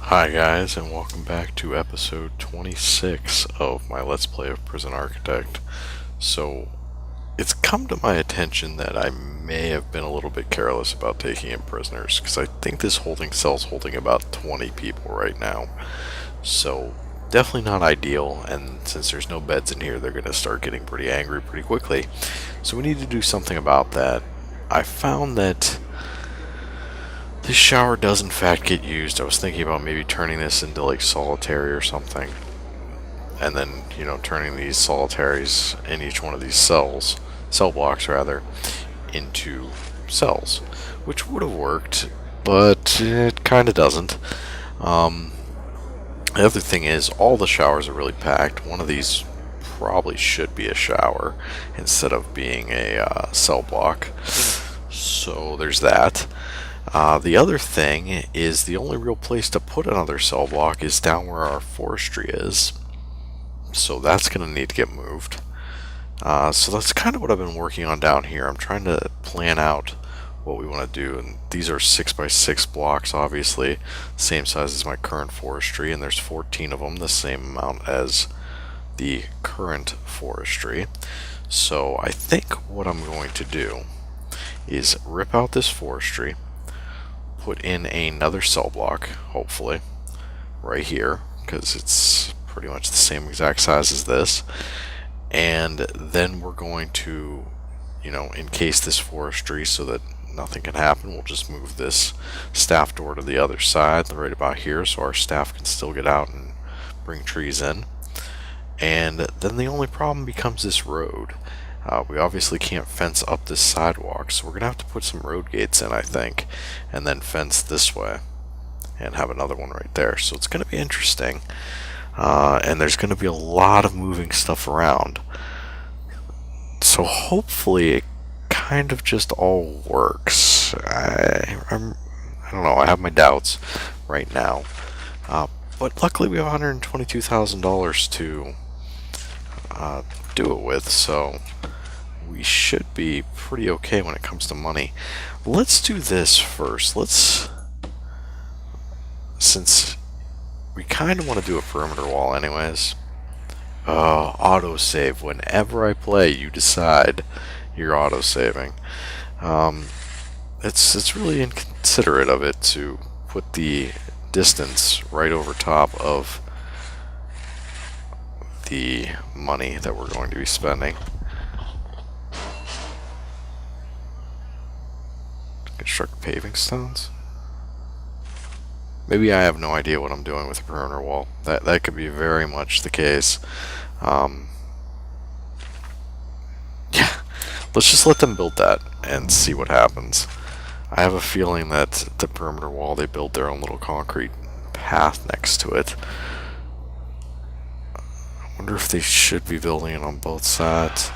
Hi guys, and welcome back to episode 26 of my Let's Play of Prison Architect. So, it's come to my attention that I may have been a little bit careless about taking in prisoners, because I think this holding cell's holding about 20 people right now. So, definitely not ideal, and since there's no beds in here, they're going to start getting pretty angry pretty quickly. So we need to do something about that. I found that this shower does in fact get used. I was thinking about maybe turning this into like solitary or something. And then, turning these solitaries in each one of these cell blocks rather, into cells. Which would have worked, but it kind of doesn't. Um, the other thing is, all the showers are really packed. One of these probably should be a shower instead of being a cell block. So there's that. The other thing is the only real place to put another cell block is down where our forestry is. So that's going to need to get moved. So that's kind of what I've been working on down here. I'm trying to plan out what we want to do. And these are 6x6 blocks, obviously. Same size as my current forestry. And there's 14 of them, the same amount as the current forestry. So I think what I'm going to do is rip out this forestry, put in another cell block, hopefully, right here, because it's pretty much the same exact size as this. And then we're going to, encase this forestry so that nothing can happen. We'll just move this staff door to the other side, right about here, so our staff can still get out and bring trees in. And then the only problem becomes this road. We obviously can't fence up this sidewalk, so we're going to have to put some road gates in, I think, and then fence this way, and have another one right there. So it's going to be interesting, and there's going to be a lot of moving stuff around. So hopefully it kind of just all works. I don't know, I have my doubts right now. But luckily we have $122,000 to do it with, so we should be pretty okay when it comes to money. Let's do this first. Since we kind of want to do a perimeter wall anyways. Autosave. Whenever I play, you decide you're autosaving. It's really inconsiderate of it to put the distance right over top of the money that we're going to be spending. Construct paving stones? Maybe I have no idea what I'm doing with the perimeter wall. That could be very much the case. Yeah, let's just let them build that and see what happens. I have a feeling that the perimeter wall, they build their own little concrete path next to it. I wonder if they should be building it on both sides.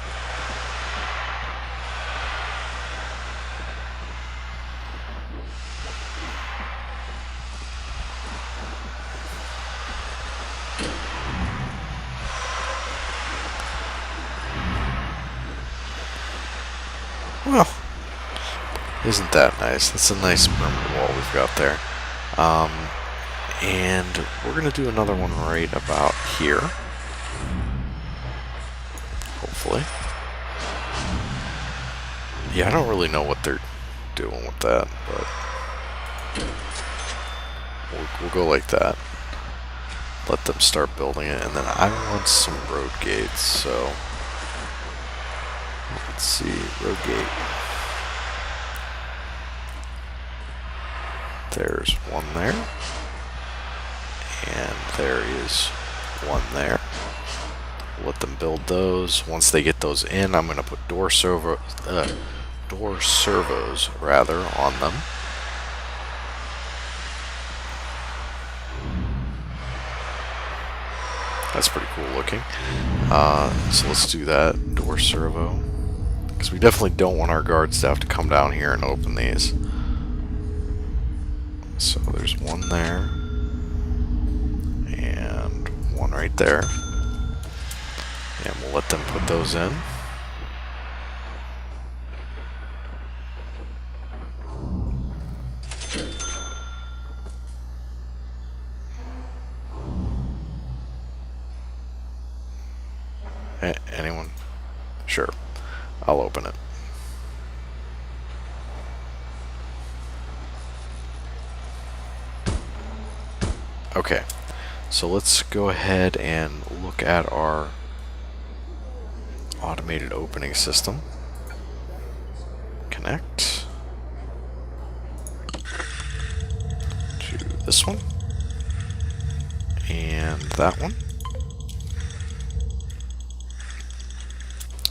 Well, isn't that nice? That's a nice perimeter wall we've got there. And we're going to do another one right about here. Hopefully. Yeah, I don't really know what they're doing with that, but we'll go like that. Let them start building it, and then I want some road gates, so let's see, road gate. There's one there, and there is one there. Let them build those. Once they get those in, I'm going to put door servos rather on them. That's pretty cool looking. So let's do that. Door servo. Because we definitely don't want our guard staff to come down here and open these. So there's one there. And one right there. And we'll let them put those in. Anyone? Sure. I'll open it. Okay. So let's go ahead and look at our automated opening system. Connect to this one and that one,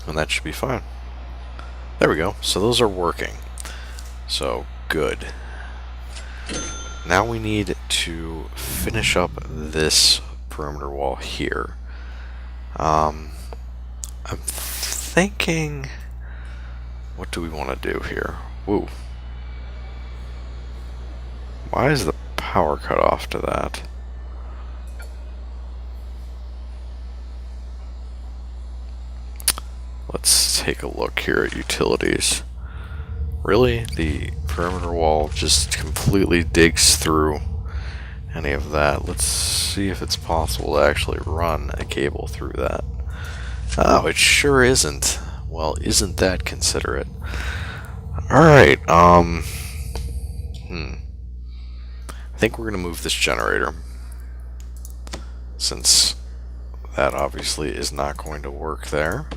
and that should be fine. There we go. So those are working. So good. Now we need to finish up this perimeter wall here. I'm thinking, what do we want to do here? Woo. Why is the power cut off to that? Let's take a look here at utilities. Really? The perimeter wall just completely digs through any of that. Let's see if it's possible to actually run a cable through that. Oh, it sure isn't. Well, isn't that considerate? Alright, I think we're going to move this generator, since that obviously is not going to work there.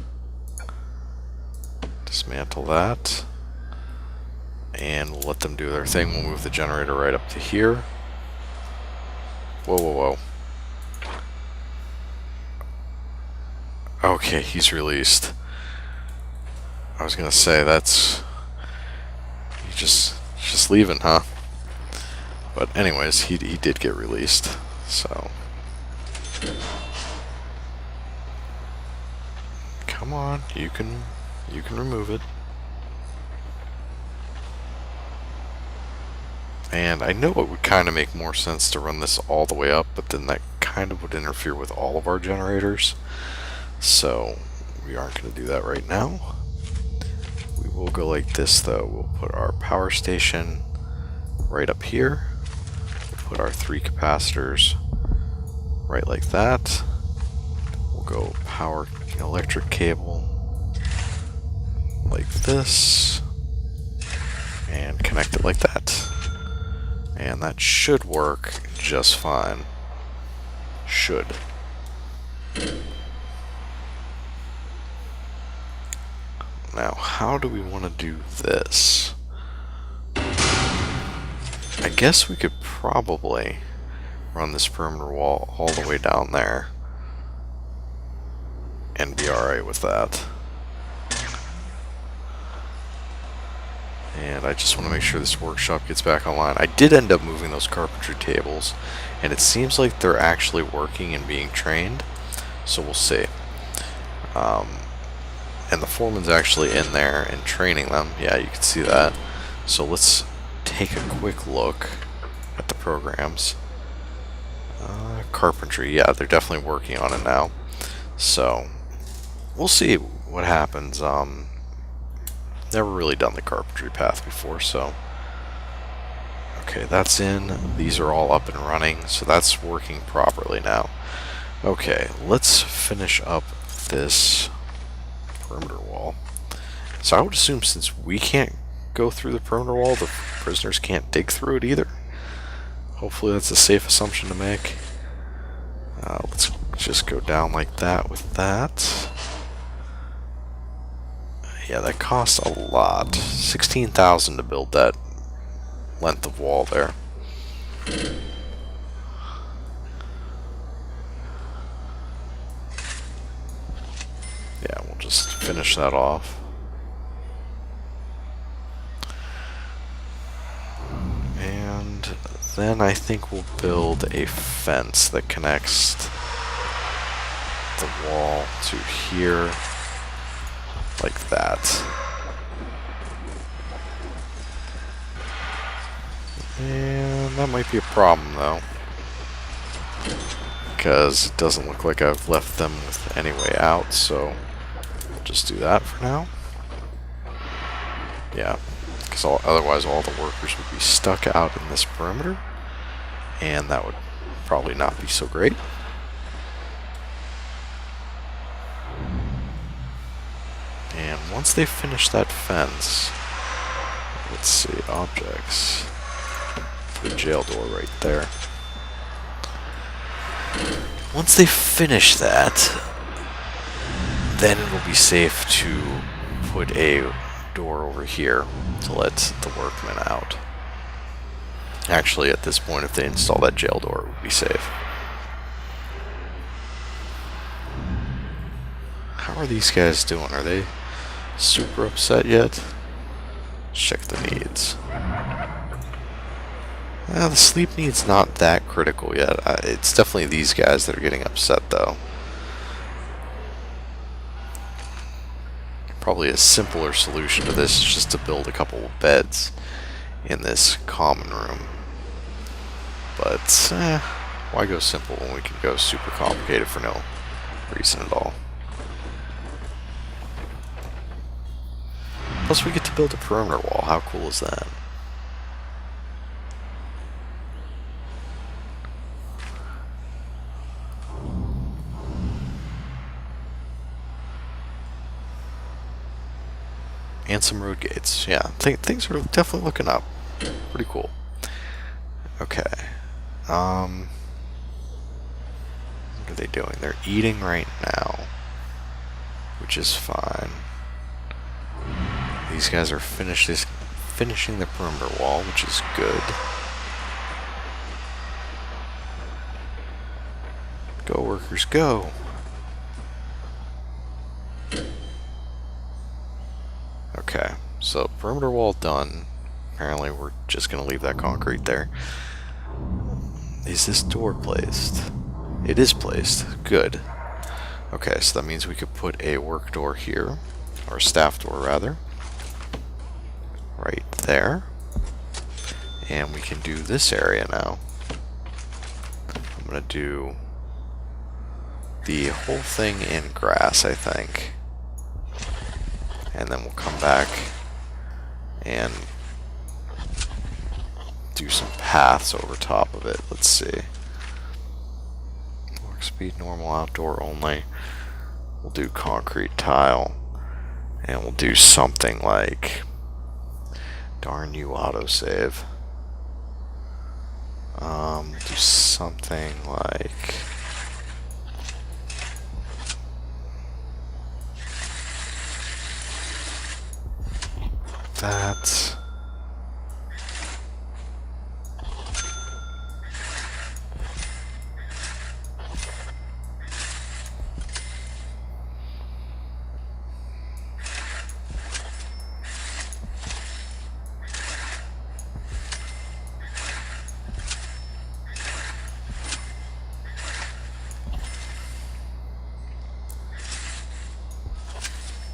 Dismantle that, and we'll let them do their thing. We'll move the generator right up to here. Whoa, whoa, whoa. Okay, he's released. I was gonna say, that's... He's just leaving, huh? But anyways, he did get released, so... Come on, you can remove it. And I know it would kind of make more sense to run this all the way up, but then that kind of would interfere with all of our generators. So we aren't going to do that right now. We will go like this though. We'll put our power station right up here. We'll put our 3 capacitors right like that. We'll go power electric cable like this, and connect it like that. And that should work just fine. Should. Now, how do we want to do this? I guess we could probably run this perimeter wall all the way down there and be alright with that. And I just want to make sure this workshop gets back online. I did end up moving those carpentry tables, and it seems like they're actually working and being trained, so we'll see. And the foreman's actually in there and training them. Yeah, you can see that. So let's take a quick look at the programs. Carpentry, yeah, they're definitely working on it now. So we'll see what happens. Never really done the carpentry path before, so... Okay, that's in. These are all up and running, so that's working properly now. Okay, let's finish up this perimeter wall. So I would assume since we can't go through the perimeter wall, the prisoners can't dig through it either. Hopefully that's a safe assumption to make. Let's just go down like that with that. Yeah, that costs a lot. 16,000 to build that length of wall there. Yeah, we'll just finish that off. And then I think we'll build a fence that connects the wall to here, like that. And that might be a problem though, because it doesn't look like I've left them with any way out, so we'll just do that for now. Yeah, because otherwise all the workers would be stuck out in this perimeter, and that would probably not be so great. once they finish that fence, let's see, objects, put a jail door right there. Once they finish that, then it'll be safe to put a door over here to let the workmen out. Actually, at this point, if they install that jail door, it would be safe. How are these guys doing? Are they super upset yet? Let's check the needs. The sleep need's not that critical yet. It's definitely these guys that are getting upset, though. Probably a simpler solution to this is just to build a couple of beds in this common room. But, why go simple when we can go super complicated for no reason at all? Plus, we get to build a perimeter wall. How cool is that? And some road gates. Yeah, things are definitely looking up. Pretty cool. Okay. What are they doing? They're eating right now, which is fine. These guys are finishing the perimeter wall, which is good. Go, workers, go! Okay, so perimeter wall done. Apparently we're just going to leave that concrete there. Is this door placed? It is placed. Good. Okay, so that means we could put a work door here, or a staff door rather, right there. And we can do this area now. I'm going to do the whole thing in grass, I think. And then we'll come back and do some paths over top of it. Let's see. Work speed, normal, outdoor only. We'll do concrete tile. And we'll do something like... Darn you, autosave. Do something like... that.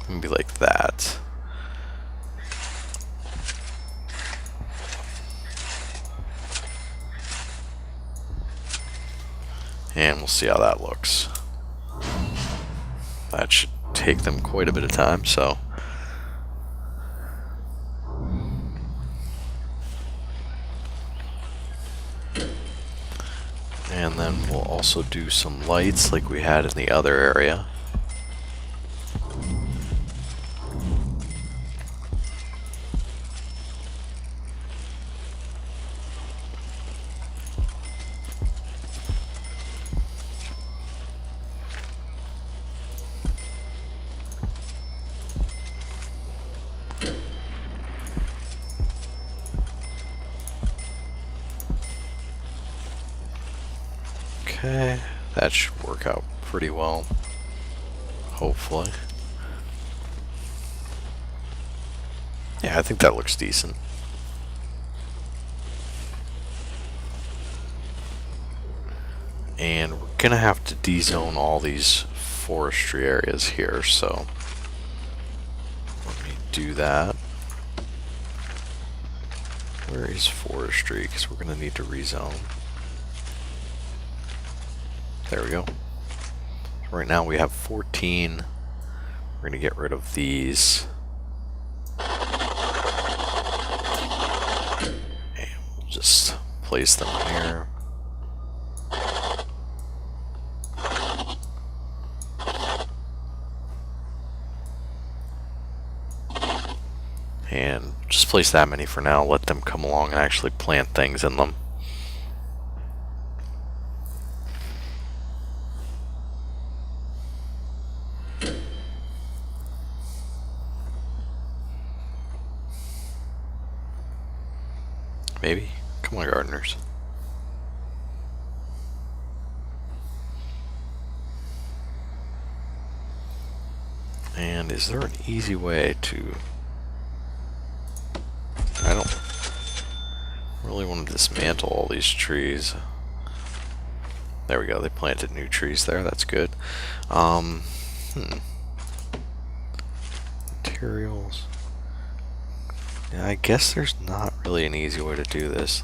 Maybe like that. And we'll see how that looks. That should take them quite a bit of time, so. And then we'll also do some lights like we had in the other area. Okay, that should work out pretty well, hopefully. Yeah, I think that looks decent. And we're gonna have to dezone all these forestry areas here, so let me do that. Where is forestry? Because we're gonna need to rezone. There we go. Right now we have 14. We're going to get rid of these. And we'll just place them here. just place that many for now. Let them come along and actually plant things in them. Maybe? Come on, gardeners. And is there an easy way to... I don't really want to dismantle all these trees. There we go, they planted new trees there, that's good. Materials. Yeah, I guess there's not really an easy way to do this.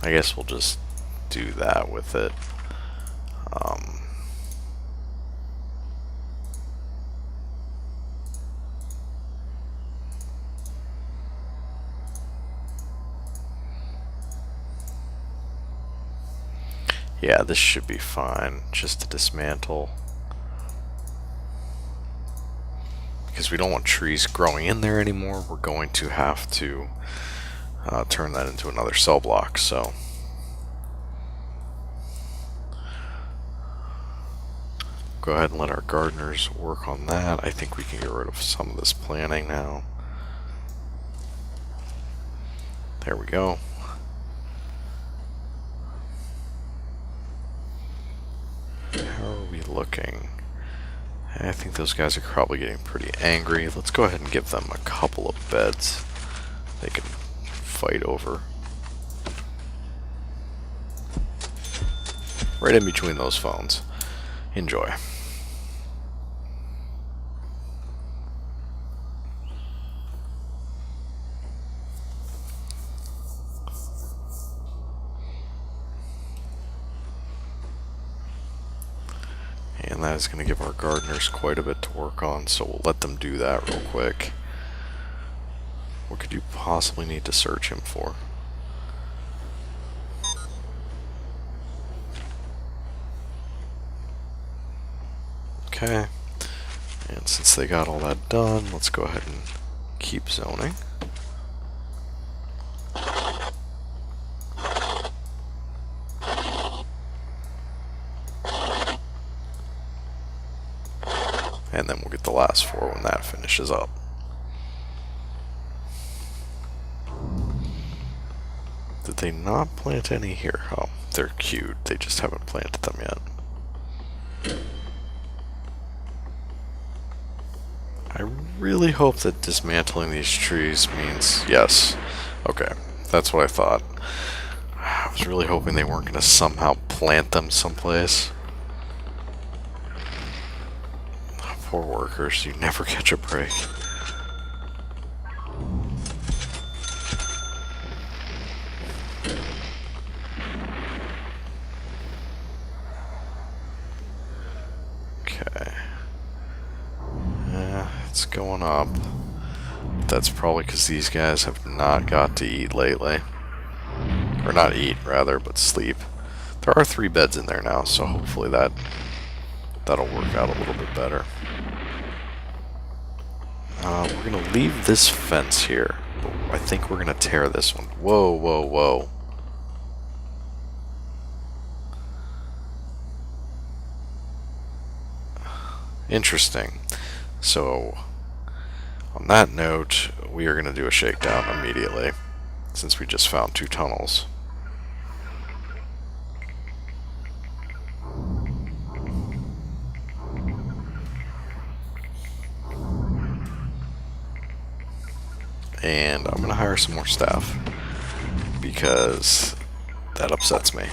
I guess we'll just do that with it. Yeah, this should be fine, just to dismantle. Because we don't want trees growing in there anymore, we're going to have to turn that into another cell block, so... Go ahead and let our gardeners work on that. I think we can get rid of some of this planting now. There we go. How are we looking? I think those guys are probably getting pretty angry. Let's go ahead and give them a couple of beds they can fight over. Right in between those phones. Enjoy. And that is going to give our gardeners quite a bit to work on, so we'll let them do that real quick. What could you possibly need to search him for? Okay. And since they got all that done, let's go ahead and keep zoning. And then we'll get the last 4 when that finishes up. Did they not plant any here? Oh, they're cute. They just haven't planted them yet. I really hope that dismantling these trees means yes. Okay, that's what I thought. I was really hoping they weren't going to somehow plant them someplace. Poor workers, you never catch a break. Okay. Yeah, it's going up. That's probably because these guys have not got to eat lately. Or not eat, rather, but sleep. There are 3 beds in there now, so hopefully that'll work out a little bit better. We're going to leave this fence here. But I think we're going to tear this one. Whoa, whoa, whoa. Interesting. So, on that note, we are going to do a shakedown immediately, since we just found 2 tunnels. And I'm going to hire some more staff, because that upsets me.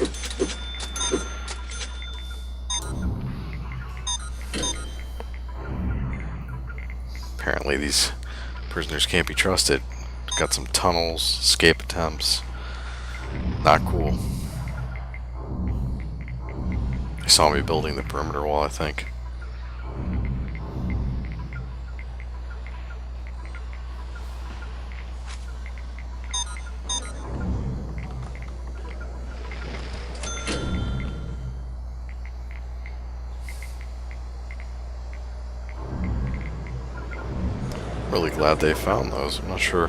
Apparently these prisoners can't be trusted. Got some tunnels, escape attempts. Not cool. They saw me building the perimeter wall, I think. really glad they found those. I'm not sure.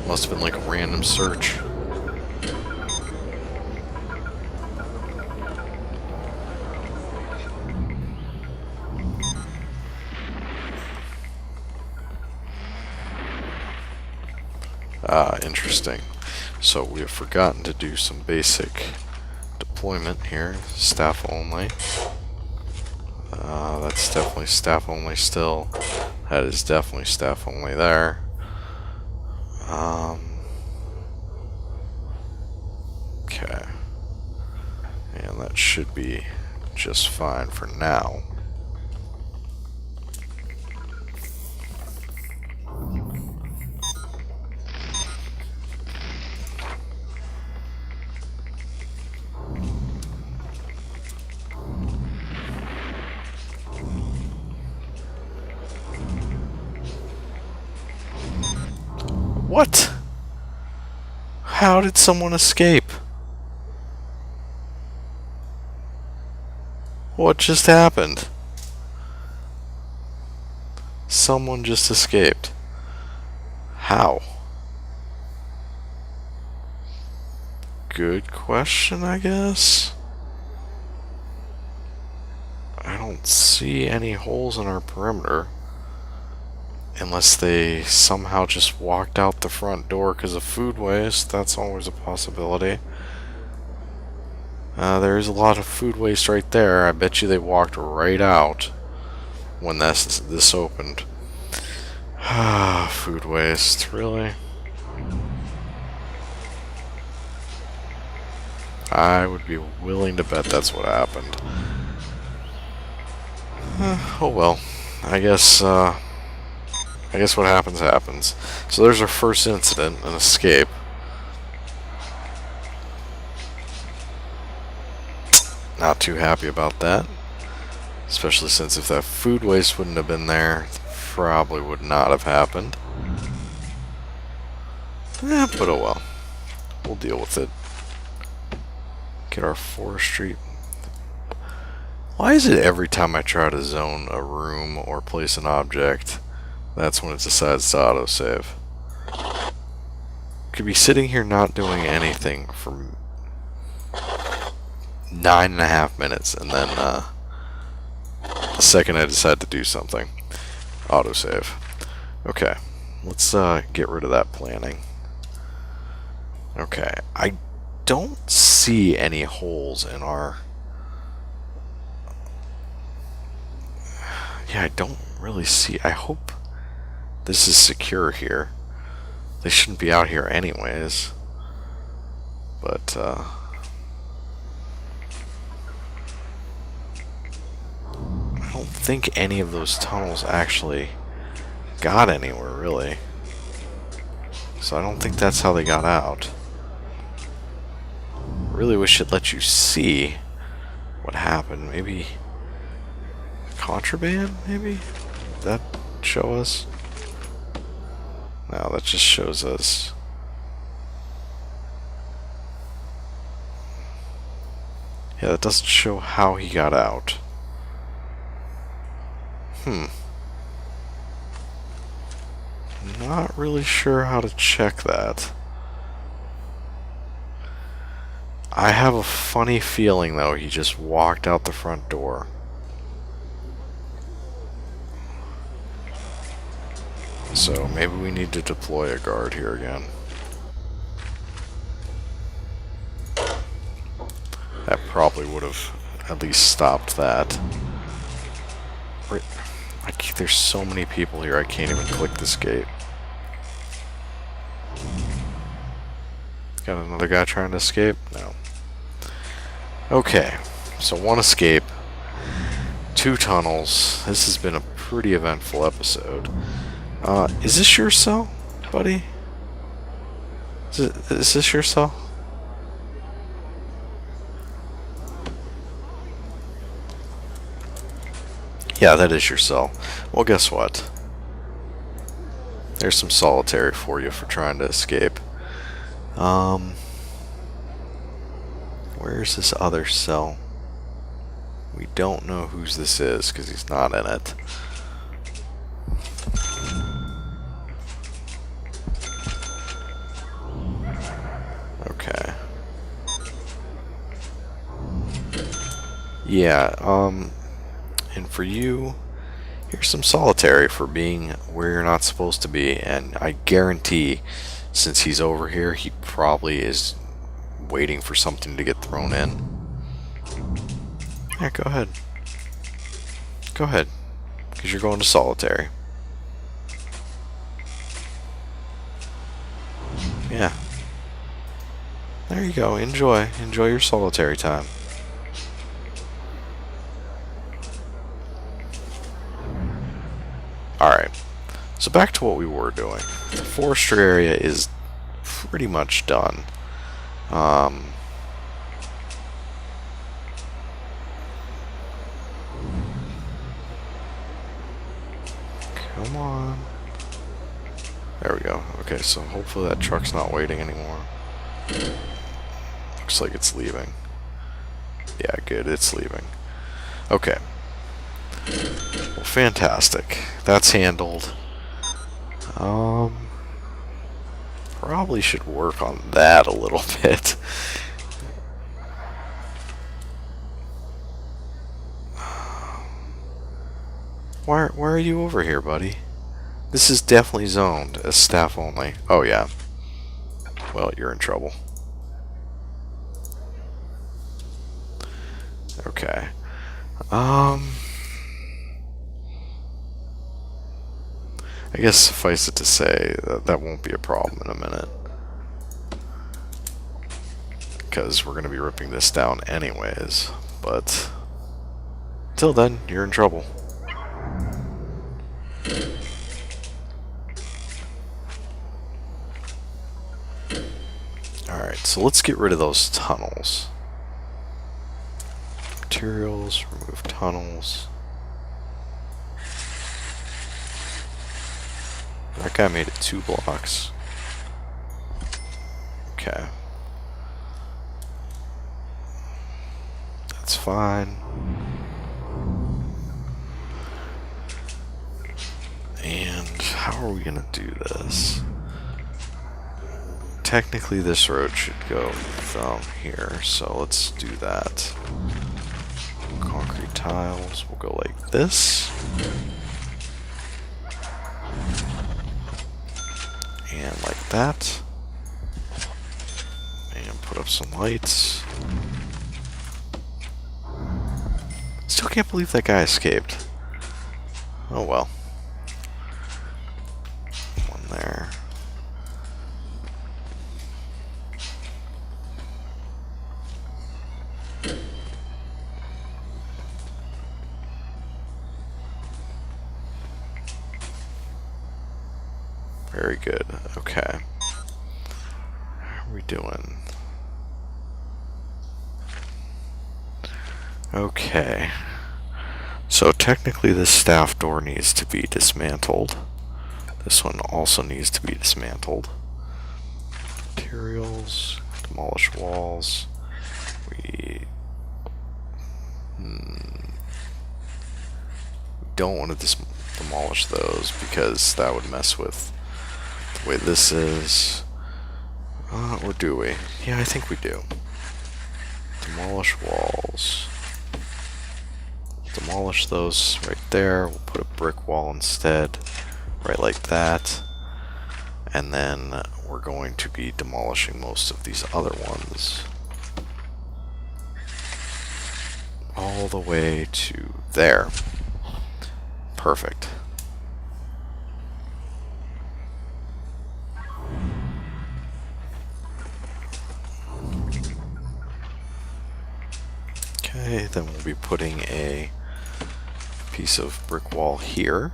Must have been like a random search. Ah, interesting. So we have forgotten to do some basic deployment here. Staff only. That's definitely staff only still. That is definitely staff only there. Okay. And that should be just fine for now. What? How did someone escape? What just happened? Someone just escaped. How? Good question, I guess. I don't see any holes in our perimeter. Unless they somehow just walked out the front door because of food waste. That's always a possibility. There's a lot of food waste right there. I bet you they walked right out when this opened. Ah, food waste, really? I would be willing to bet that's what happened. Oh well. I guess what happens happens. So there's our first incident, an escape. Not too happy about that. Especially since if that food waste wouldn't have been there, it probably would not have happened. But oh well. We'll deal with it. Get our forestry. Why is it every time I try to zone a room or place an object, that's when it decides to autosave? Could be sitting here not doing anything for 9.5 minutes, and then the second I decide to do something, autosave. Okay, let's get rid of that planning. Okay, I don't see any holes in our... Yeah, I don't really see... I hope this is secure here. They shouldn't be out here anyways. But, I don't think any of those tunnels actually got anywhere, really. So I don't think that's how they got out. Really wish it let you see what happened. Maybe contraband, maybe? Did that show us? No, that just shows us. Yeah, that doesn't show how he got out. Not really sure how to check that. I have a funny feeling, though, he just walked out the front door. So maybe we need to deploy a guard here again. That probably would have at least stopped that. There's so many people here, I can't even click this gate. Got another guy trying to escape? No. Okay, so one escape, 2 tunnels. This has been a pretty eventful episode. Is this your cell, buddy? Is this your cell? Yeah, that is your cell. Well, guess what? There's some solitary for you for trying to escape. Where's this other cell? We don't know whose this is because he's not in it. Yeah, and for you, here's some solitary for being where you're not supposed to be, and I guarantee, since he's over here, he probably is waiting for something to get thrown in. Yeah, go ahead. Go ahead, because you're going to solitary. Yeah. There you go, enjoy. Enjoy your solitary time. Alright, so back to what we were doing. The forestry area is pretty much done. Come on. There we go. Okay, so hopefully that truck's not waiting anymore. Looks like it's leaving. Yeah, good, it's leaving. Okay. Well, fantastic. That's handled. Probably should work on that a little bit. Why are you over here, buddy? This is definitely zoned as staff only. Oh, yeah. Well, you're in trouble. Okay. I guess suffice it to say that that won't be a problem in a minute. Because we're going to be ripping this down anyways. But till then, you're in trouble. Alright, so let's get rid of those tunnels. Materials, remove tunnels. That guy made it 2 blocks. Okay. That's fine. And how are we gonna do this? Technically this road should go from here, so let's do that. Concrete tiles will go like this. And like that. And put up some lights. Still can't believe that guy escaped. Oh well. One there. Very good. Okay. How are we doing? Okay. So technically this staff door needs to be dismantled. This one also needs to be dismantled. Materials, demolish walls. We don't want to demolish those because that would mess with the way this is. Or do we? Yeah, I think we do. Demolish walls. Demolish those right there. We'll put a brick wall instead, right like that. And then we're going to be demolishing most of these other ones all the way to there. Perfect. Okay, then we'll be putting a piece of brick wall here.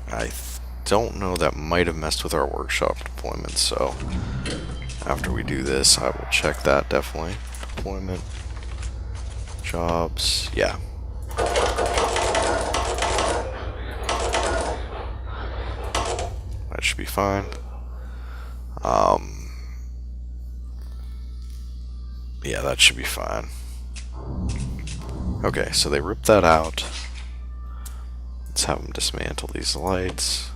I don't know, that might have messed with our workshop deployment, so after we do this I will check that definitely. Deployment, jobs, yeah. That should be fine. Yeah, that should be fine. Okay, so they ripped that out. Let's have them dismantle these lights.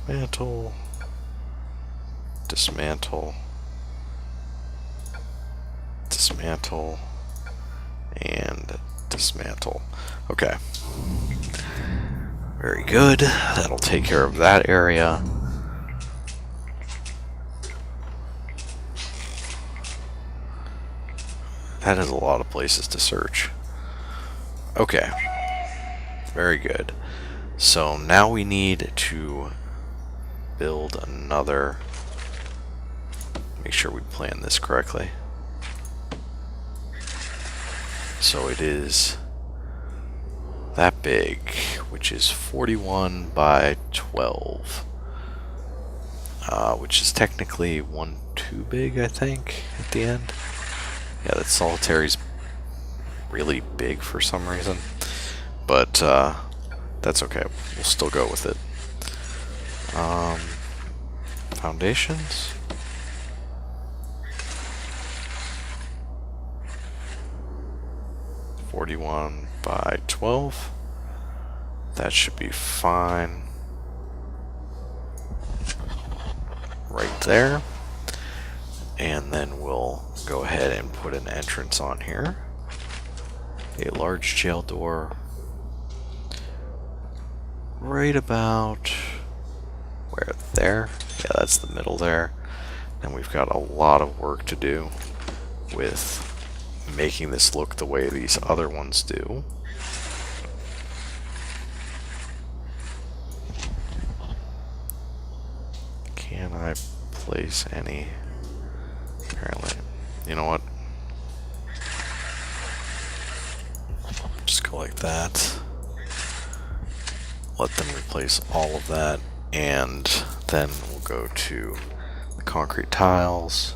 Dismantle. Dismantle. Dismantle. And dismantle. Okay. Very good. That'll take care of that area. That is a lot of places to search. Okay. Very good. So now we need to build another. Make sure we plan this correctly. So it is that big, which is 41 by 12, which is technically one too big, I think, at the end. Yeah, that solitary's really big for some reason, but that's okay. We'll still go with it. Foundations. (41 by 12). That should be fine. Right there. And then we'll go ahead and put an entrance on here. A large jail door. Right about where? There? Yeah, that's the middle there. And we've got a lot of work to do with making this look the way these other ones do. Can I place any? Apparently. You know what? Just go like that. Let them replace all of that, and then we'll go to the concrete tiles.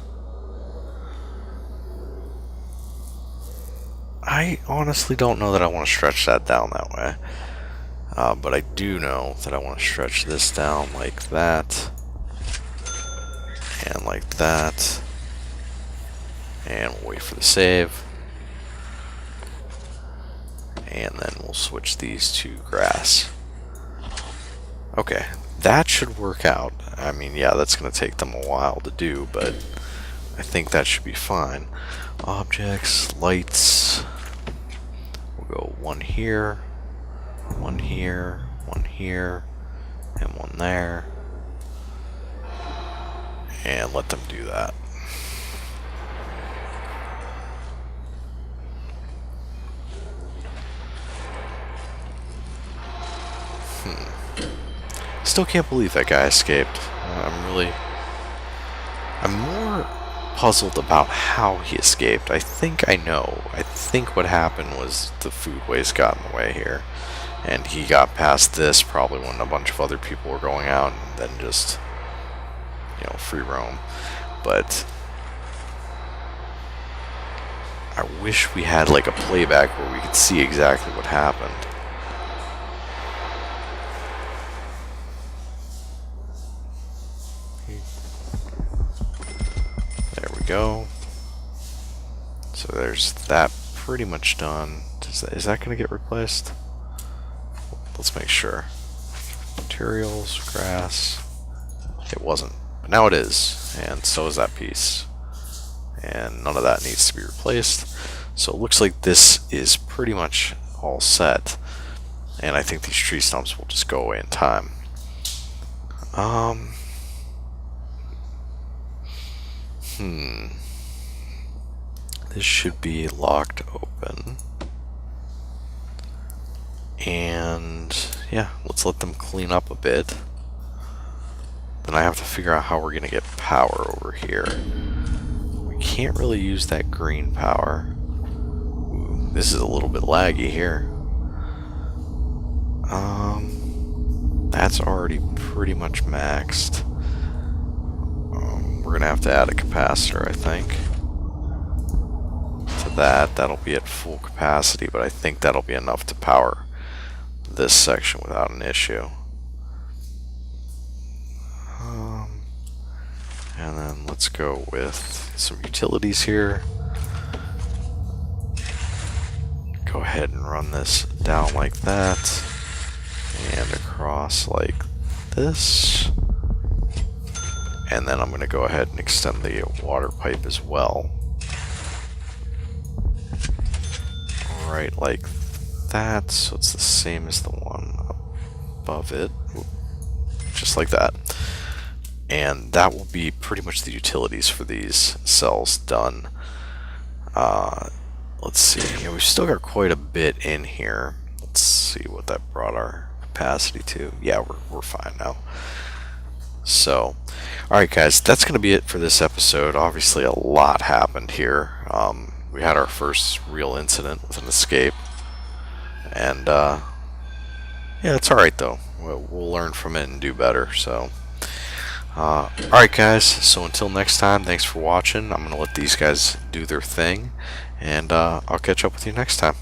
I honestly don't know that I want to stretch that down that way, but I do know that I want to stretch this down like that, and like that, and we'll wait for the save, and then we'll switch these to grass. Okay, that should work out. I mean, yeah, that's going to take them a while to do, but I think that should be fine. Objects, lights. We'll go one here, one here, one here, and one there. And let them do that. Still can't believe that guy escaped. I'm more puzzled about how he escaped. I think I know. I think what happened was the food waste got in the way here. And he got past this probably when a bunch of other people were going out and then just, you know, free roam. But I wish we had like a playback where we could see exactly what happened. There we go. So there's that pretty much done. Is that going to get replaced? Let's make sure. Materials, grass. It wasn't. But now it is. And so is that piece. And none of that needs to be replaced. So it looks like this is pretty much all set. And I think these tree stumps will just go away in time. This should be locked open. And yeah, let's let them clean up a bit. Then I have to figure out how we're going to get power over here. We can't really use that green power. Ooh, this is a little bit laggy here. That's already pretty much maxed. We're going to have to add a capacitor, I think. To that, that'll be at full capacity, but I think that'll be enough to power this section without an issue. And then let's go with some utilities here. Go ahead and run this down like that, and across like this. And then I'm going to go ahead and extend the water pipe as well. Right like that, so it's the same as the one above it. Just like that. And that will be pretty much the utilities for these cells done. Let's see, we've still got quite a bit in here. Let's see what that brought our capacity to. Yeah, we're fine now. So, alright guys, that's going to be it for this episode. Obviously a lot happened here. We had our first real incident with an escape. And, yeah, it's alright though. We'll learn from it and do better, so... alright guys, so until next time, thanks for watching. I'm going to let these guys do their thing, and I'll catch up with you next time.